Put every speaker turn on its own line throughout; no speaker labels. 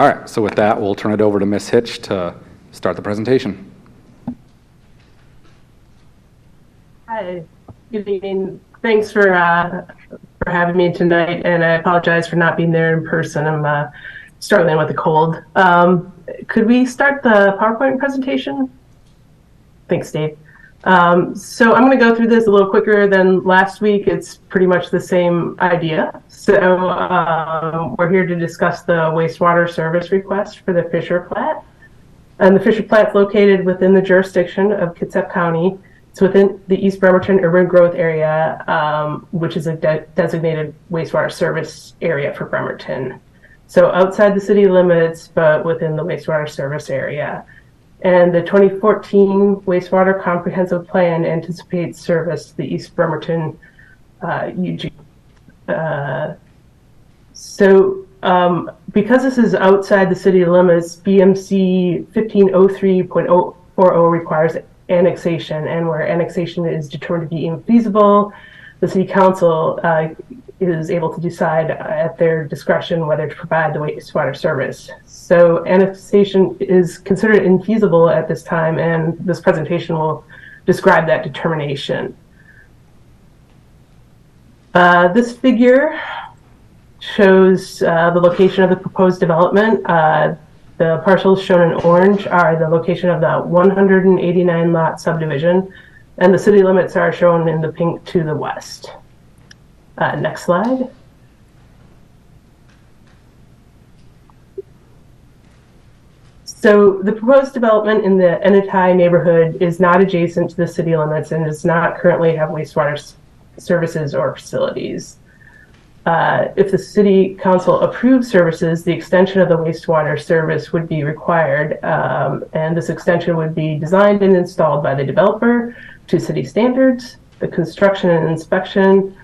All right, so with that, we'll turn it over to Ms. Hitch to start the presentation.
Hi, good evening. Thanks for having me tonight, and I apologize for not being there in person. I'm struggling with a cold. Could we start the PowerPoint presentation? Thanks, Dave. So I'm going to go through this a little quicker than last week. It's pretty much the same idea. So we're here to discuss the wastewater service request for the Fisher Plat. And the Fisher Plat is located within the jurisdiction of Kitsap County. It's within the East Bremerton urban growth area, which is a designated wastewater service area for Bremerton. So outside the city limits, but within the wastewater service area. And the 2014 Wastewater Comprehensive Plan anticipates service to the East Bremerton UG. Because this is outside the city limits, BMC 1503.040 requires annexation, and where annexation is determined to be infeasible, the city council is able to decide at their discretion whether to provide the wastewater service. So annexation is considered infeasible at this time, and this presentation will describe that determination. This figure shows the location of the proposed development. The parcels shown in orange are the location of the 189 lot subdivision, and the city limits are shown in the pink to the west. Next slide. So the proposed development in the Enetai neighborhood is not adjacent to the city limits and does not currently have wastewater services or facilities. If the city council approves services, the extension of the wastewater service would be required, and this extension would be designed and installed by the developer to city standards. The constructed and inspection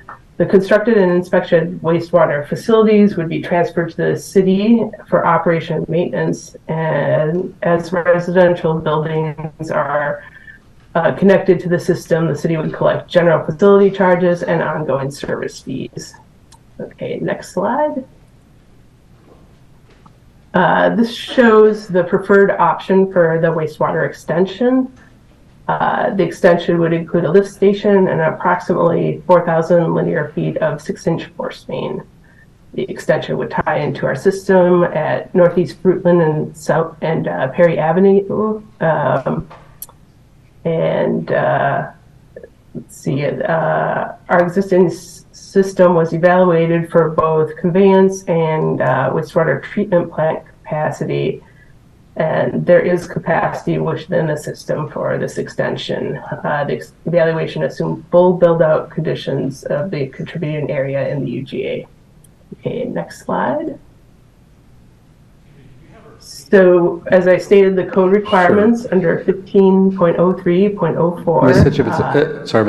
wastewater facilities would be transferred to the city for operation and maintenance, and as residential buildings are connected to the system, the city would collect general facility charges and ongoing service fees. Okay, next slide. This shows the preferred option for the wastewater extension. The extension would include a lift station and approximately 4,000 linear feet of 6-inch force main. The extension would tie into our system at Northeast Fruitland and South and Perry Avenue. Let's see, our existing system was evaluated for both conveyance and wastewater treatment plant capacity, and there is capacity within the system for this extension. The evaluation assumed full build-out conditions of the contributing area in the UGA. Okay, next slide. So, as I stated, the code requirements under 15.03.04.
Ms. Hitch, if it's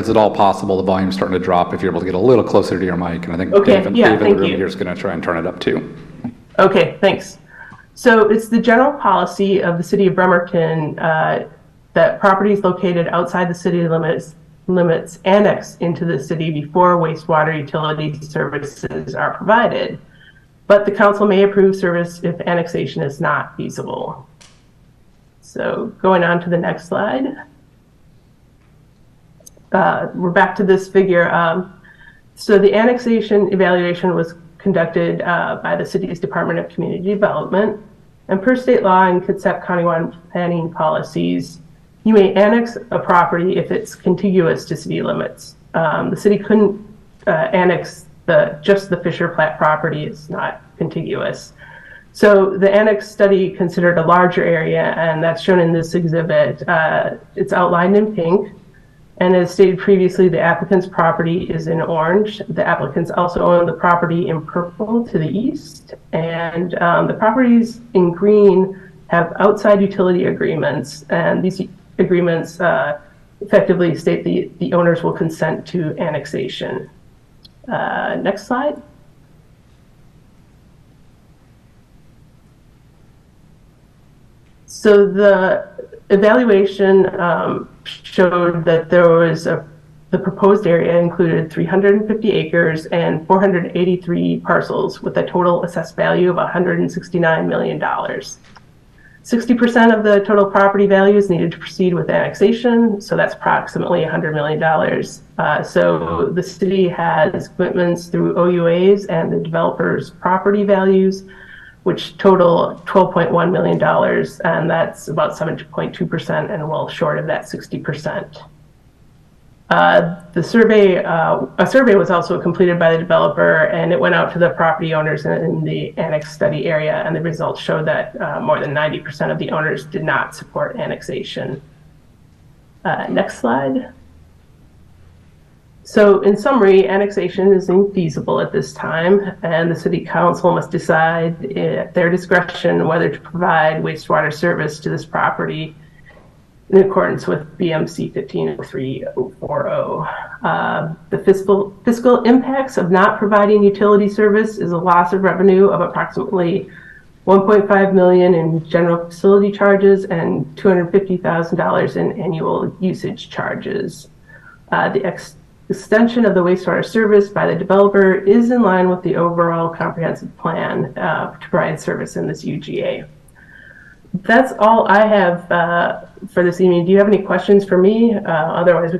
at all possible, the volume's starting to drop. If you're able to get a little closer to your mic, and I think Dave in the room here is going to try and turn it up too.
Okay, thanks. So it's the general policy of the city of Bremerton that properties located outside the city limits annex into the city before wastewater utility services are provided. But the council may approve service if annexation is not feasible. So going on to the next slide. We're back to this figure. So the annexation evaluation was conducted by the city's Department of Community Development. And per state law and Kitsap Countywide planning policies, you may annex a property if it's contiguous to city limits. The city couldn't annex just the Fisher Plat property is not contiguous. So the annex study considered a larger area, and that's shown in this exhibit. It's outlined in pink, and as stated previously, the applicant's property is in orange. The applicants also own the property in purple to the east, and the properties in green have outside utility agreements, and these agreements effectively state the owners will consent to annexation. Next slide. So the evaluation showed that there was a The proposed area included 350 acres and 483 parcels with a total assessed value of $169 million. 60% of the total property value is needed to proceed with annexation, so that's approximately $100 million. So the city has commitments through OUAs and the developer's property values, which total $12.1 million, and that's about 7.2% and well short of that 60%. A survey was also completed by the developer, and it went out to the property owners in the annex study area, and the results showed that more than 90% of the owners did not support annexation. Next slide. So in summary, annexation is infeasible at this time, and the city council must decide at their discretion whether to provide wastewater service to this property in accordance with BMC 1503-040. The fiscal impacts of not providing utility service is a loss of revenue of approximately $1.5 million in general facility charges and $250,000 in annual usage charges. The extension of the wastewater service by the developer is in line with the overall comprehensive plan to provide service in this UGA. That's all I have for this evening. Do you have any questions for me? Otherwise, we